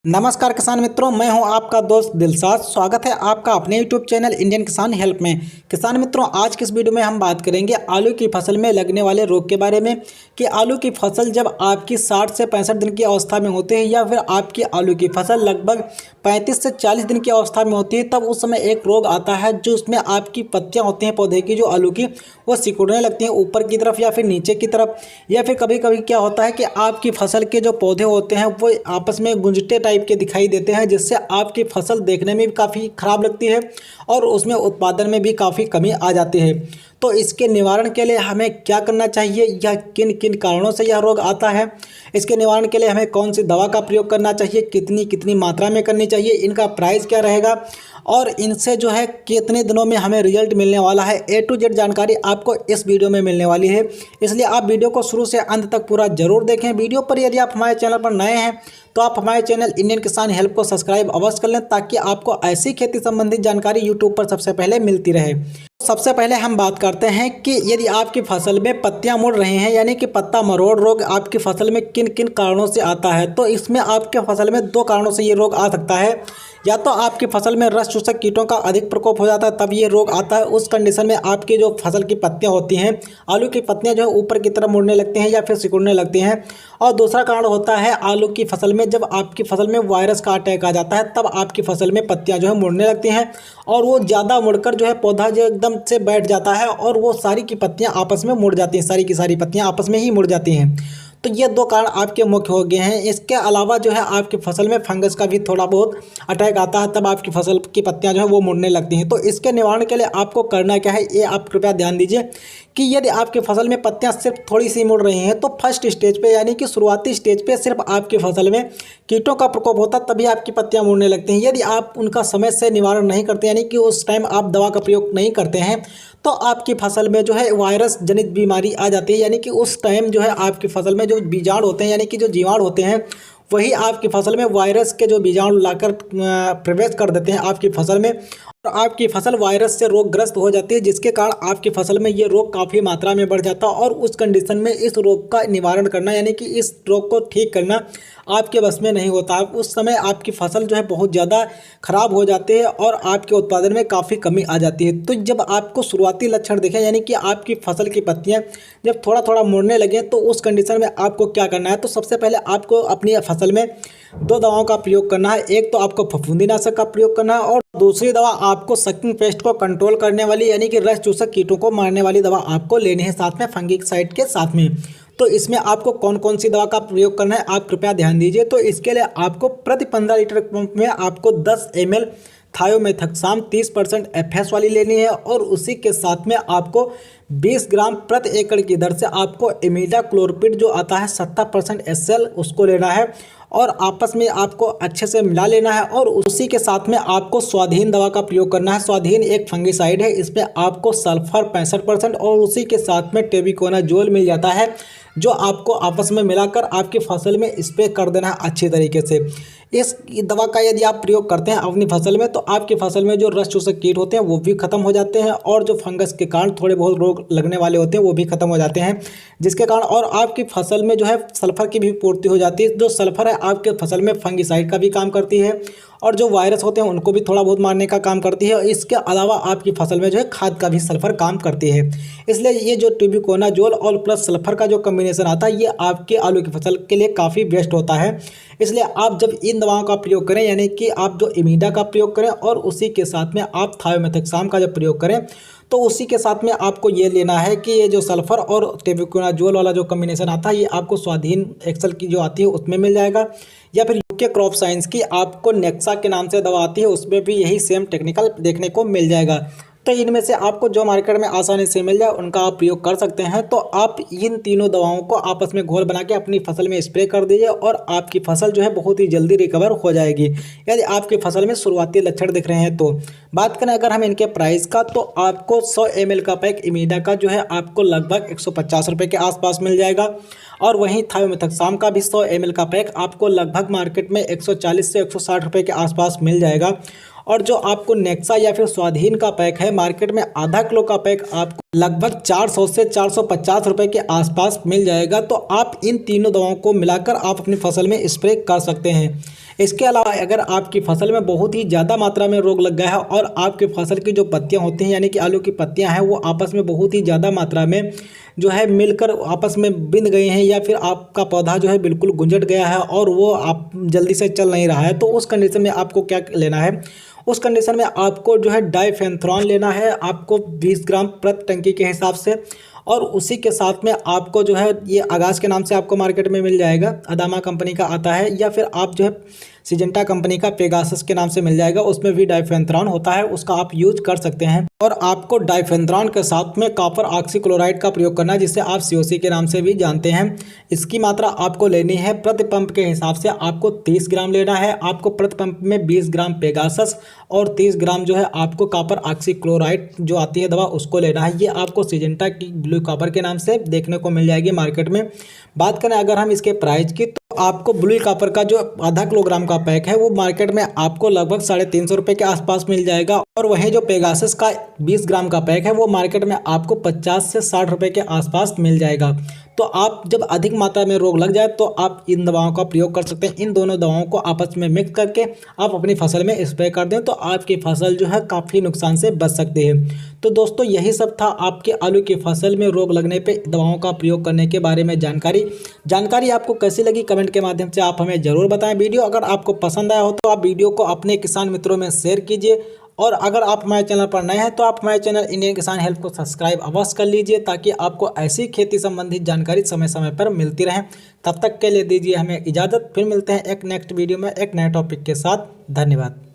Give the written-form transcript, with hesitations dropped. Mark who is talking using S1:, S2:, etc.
S1: नमस्कार किसान मित्रों, मैं हूं आपका दोस्त दिलसाद। स्वागत है आपका अपने यूट्यूब चैनल इंडियन किसान हेल्प में। किसान मित्रों, आज की इस वीडियो में हम बात करेंगे आलू की फसल में लगने वाले रोग के बारे में कि आलू की फसल जब आपकी 60 से 65 दिन की अवस्था में होती है या फिर आपकी आलू की फसल लगभग 35 से 40 दिन की अवस्था में होती है, तब उस समय एक रोग आता है जो उसमें आपकी पत्तियाँ होती हैं पौधे की, जो आलू की, वो सिकुड़ने लगती हैं ऊपर की तरफ या फिर नीचे की तरफ। या फिर कभी कभी क्या होता है कि आपकी फसल के जो पौधे होते हैं वो आपस में गुंजटे टाइप के दिखाई देते हैं, जिससे आपकी फसल देखने में भी काफ़ी ख़राब लगती है और उसमें उत्पादन में भी काफ़ी कमी आ जाती है। तो इसके निवारण के लिए हमें क्या करना चाहिए या किन किन कारणों से यह रोग आता है, इसके निवारण के लिए हमें कौन सी दवा का प्रयोग करना चाहिए, कितनी कितनी मात्रा में करनी चाहिए, इनका प्राइस क्या रहेगा और इनसे जो है कितने दिनों में हमें रिजल्ट मिलने वाला है, ए टू जेड जानकारी आपको इस वीडियो में मिलने वाली है। इसलिए आप वीडियो को शुरू से अंत तक पूरा जरूर देखें। वीडियो पर यदि आप हमारे चैनल पर नए हैं तो आप हमारे चैनल इंडियन किसान हेल्प को सब्सक्राइब अवश्य कर लें, ताकि आपको ऐसी खेती संबंधित जानकारी यूट्यूब पर सबसे पहले मिलती रहे। सबसे पहले हम बात करते हैं कि यदि आपकी फसल में पत्तियां मुड़ रही हैं, यानी कि पत्ता मरोड़ रोग आपकी फसल में किन किन कारणों से आता है। तो इसमें आपके फसल में दो कारणों से ये रोग आ सकता है। या तो आपकी फसल में रस चूसक कीटों का अधिक प्रकोप हो जाता है, तब ये रोग आता है। उस कंडीशन में आपकी जो फसल की पत्तियां होती हैं, आलू की पत्तियां जो है ऊपर की तरफ मुड़ने लगती हैं या फिर सिकुड़ने लगती हैं। और दूसरा कारण होता है आलू की फसल में जब आपकी फसल में वायरस का अटैक आ जाता है, तब आपकी फसल में पत्तियां जो है मुड़ने लगती हैं और वो ज़्यादा मुड़कर जो है पौधा जो एकदम से बैठ जाता है और वो सारी की पत्तियां आपस में मुड़ जाती हैं, सारी की सारी पत्तियां आपस में ही मुड़ जाती हैं। तो ये दो कारण आपके मुख्य हो गए हैं। इसके अलावा जो है आपकी फसल में फंगस का भी थोड़ा बहुत अटैक आता है, तब आपकी फसल की पत्तियां जो है वो मुड़ने लगती हैं। तो इसके निवारण के लिए आपको करना क्या है, ये आप कृपया ध्यान दीजिए कि यदि आपकी फसल में पत्तियां सिर्फ थोड़ी सी मुड़ रही हैं तो फर्स्ट स्टेज पे, यानी कि शुरुआती स्टेज पे सिर्फ आपकी फसल में कीटों का प्रकोप होता है, तभी आपकी पत्तियां मुड़ने लगती हैं। यदि आप उनका समय से निवारण नहीं करते, यानी कि उस टाइम आप दवा का प्रयोग नहीं करते हैं, तो आपकी फसल में जो है वायरस जनित बीमारी आ जाती है। यानी कि उस टाइम जो है आपकी फसल में जो बीजाणु होते हैं, यानी कि जो जीवाणु होते हैं, वही आपकी फसल में वायरस के जो बीजाणु लाकर प्रवेश कर देते हैं आपकी फसल में, और आपकी फसल वायरस से रोगग्रस्त हो जाती है, जिसके कारण आपकी फसल में ये रोग काफ़ी मात्रा में बढ़ जाता है। और उस कंडीशन में इस रोग का निवारण करना, यानी कि इस रोग को ठीक करना आपके बस में नहीं होता। उस समय आपकी फसल जो है बहुत ज़्यादा खराब हो जाती है और आपके उत्पादन में काफ़ी कमी आ जाती है। तो जब आपको शुरुआती लक्षण दिखें, यानी कि आपकी फसल की पत्तियां जब थोड़ा थोड़ा मुड़ने लगें, तो उस कंडीशन में आपको क्या करना है। तो सबसे पहले आपको अपनी फसल में दो दवाओं का प्रयोग करना है। एक तो आपको फफूंदीनाशक का प्रयोग करना है और दूसरी दवा आपको सकिंग पेस्ट को कंट्रोल करने वाली, यानी कि रस चूसक कीटों को मारने वाली दवा आपको लेनी है, साथ में फंगिसाइड के साथ में। तो इसमें आपको कौन कौन सी दवा का प्रयोग करना है, आप कृपया ध्यान दीजिए। तो इसके लिए आपको प्रति 15 लीटर पंप में आपको 10 ml थायोमेथक्साम 30% FS वाली लेनी है और उसी के साथ में आपको 20 ग्राम प्रति एकड़ की दर से आपको इमिडाक्लोपरिड जो आता है 70% SL, उसको लेना है और आपस में आपको अच्छे से मिला लेना है। और उसी के साथ में आपको स्वाधीन दवा का प्रयोग करना है। स्वाधीन एक फंगिसाइड है, इसमें आपको सल्फर 65% और उसी के साथ में टेबिकोनाजोल मिल जाता है, जो आपको आपस में मिलाकर आपकी फसल में स्प्रे कर देना है अच्छी तरीके से। इस दवा का यदि आप प्रयोग करते हैं अपनी फसल में, तो आपकी फसल में जो रस चूसक कीट होते हैं वो भी खत्म हो जाते हैं और जो फंगस के कारण थोड़े बहुत रोग लगने वाले होते हैं वो भी खत्म हो जाते हैं, जिसके कारण और आपकी फसल में जो है सल्फर की भी पूर्ति हो जाती है। जो सल्फर है आपके फसल में फंगिसाइड का भी काम करती है और जो वायरस होते हैं उनको भी थोड़ा बहुत मारने का काम करती है। इसके अलावा आपकी फसल में जो है खाद का भी सल्फर काम करती है। इसलिए ये जो टेबिकोनाजोल और प्लस सल्फर का जो कॉम्बिनेशन आता है, ये आपके आलू की फसल के लिए काफ़ी बेस्ट होता है। इसलिए आप जब इन दवाओं का प्रयोग करें, यानी कि आप जो इमिडा का प्रयोग करें और उसी के साथ में आप थायोमेथक्साम का जब प्रयोग करें, तो उसी के साथ में आपको ये लेना है कि ये जो सल्फर और टेबिकोनाजोल वाला जो कॉम्बिनेशन आता है, ये आपको स्वाधीन एक्सेल की जो आती है उसमें मिल जाएगा, या फिर यूके क्रॉप साइंस की आपको नेक्सा के नाम से दवा आती है, उसमें भी यही सेम टेक्निकल देखने को मिल जाएगा। तो इनमें से आपको जो मार्केट में आसानी से मिल जाए उनका आप प्रयोग कर सकते हैं। तो आप इन तीनों दवाओं को आपस में घोल बना के अपनी फसल में स्प्रे कर दीजिए और आपकी फसल जो है बहुत ही जल्दी रिकवर हो जाएगी, यदि आपकी फसल में शुरुआती लक्षण दिख रहे हैं। तो बात करें अगर हम इनके प्राइस का, तो आपको 100 ml का पैक इमिडा का जो है आपको लगभग 150 रुपये के आसपास मिल जाएगा और वहीं थायोमेथक्साम का भी 100 ml का पैक आपको लगभग मार्केट में 140 से 160 रुपये के आसपास मिल जाएगा। और जो आपको नेक्सा या फिर स्वाधीन का पैक है, मार्केट में आधा किलो का पैक आपको लगभग 400 से 450 रुपए के आसपास मिल जाएगा। तो आप इन तीनों दवाओं को मिलाकर आप अपनी फसल में स्प्रे कर सकते हैं। इसके अलावा अगर आपकी फसल में बहुत ही ज़्यादा मात्रा में रोग लग गया है और आपकी फसल की जो पत्तियां होती हैं यानी कि आलू की पत्तियां हैं वो आपस में बहुत ही ज़्यादा मात्रा में जो है मिलकर आपस में बिंद गई हैं, या फिर आपका पौधा जो है बिल्कुल गुंजट गया है और वो आप जल्दी से चल नहीं रहा है, तो उस कंडीशन में आपको क्या लेना है, उस कंडीशन में आपको जो है डाइफेंथ्रॉन लेना है आपको 20 ग्राम प्रति टंकी के हिसाब से। और उसी के साथ में आपको जो है ये आगाज के नाम से आपको मार्केट में मिल जाएगा, अदामा कंपनी का आता है, या फिर आप जो है सिजेंटा कंपनी का पेगासस के नाम से मिल जाएगा, उसमें भी डाइफेंथ्रॉन होता है, उसका आप यूज कर सकते हैं। और आपको डाइफेंथ्रॉन के साथ में कॉपर ऑक्सीक्लोराइड का प्रयोग करना है, जिसे आप सीओसी के नाम से भी जानते हैं। इसकी मात्रा आपको लेनी है प्रति पंप के हिसाब से आपको 30 ग्राम लेना है। आपको प्रति पंप में 20 ग्राम पेगासस और 30 ग्राम जो है आपको कॉपर ऑक्सीक्लोराइड जो आती है दवा उसको लेना है। ये आपको सिजेंटा की ब्लू कॉपर के नाम से देखने को मिल जाएगी मार्केट में। बात करें अगर हम इसके प्राइस की, तो आपको ब्लू कॉपर का जो आधा किलोग्राम का पैक है वो मार्केट में आपको लगभग 350 रुपये के आसपास मिल जाएगा। और वहीं जो पेगासस का 20 ग्राम का पैक है वो मार्केट में आपको 50 से 60 रुपये के आसपास मिल जाएगा। तो आप जब अधिक मात्रा में रोग लग जाए तो आप इन दवाओं का प्रयोग कर सकते हैं। इन दोनों दवाओं को आपस में मिक्स करके आप अपनी फसल में स्प्रे कर दें तो आपकी फसल जो है काफ़ी नुकसान से बच सकती है। तो दोस्तों यही सब था आपके आलू की फसल में रोग लगने पे दवाओं का प्रयोग करने के बारे में जानकारी आपको कैसी लगी कमेंट के माध्यम से आप हमें ज़रूर बताएं। वीडियो अगर आपको पसंद आया हो तो आप वीडियो को अपने किसान मित्रों में शेयर कीजिए। और अगर आप हमारे चैनल पर नए हैं तो आप हमारे चैनल इंडियन किसान हेल्प को सब्सक्राइब अवश्य कर लीजिए, ताकि आपको ऐसी खेती संबंधित जानकारी समय समय पर मिलती रहे। तब तक के लिए दीजिए हमें इजाज़त, फिर मिलते हैं एक नेक्स्ट वीडियो में एक नए टॉपिक के साथ। धन्यवाद।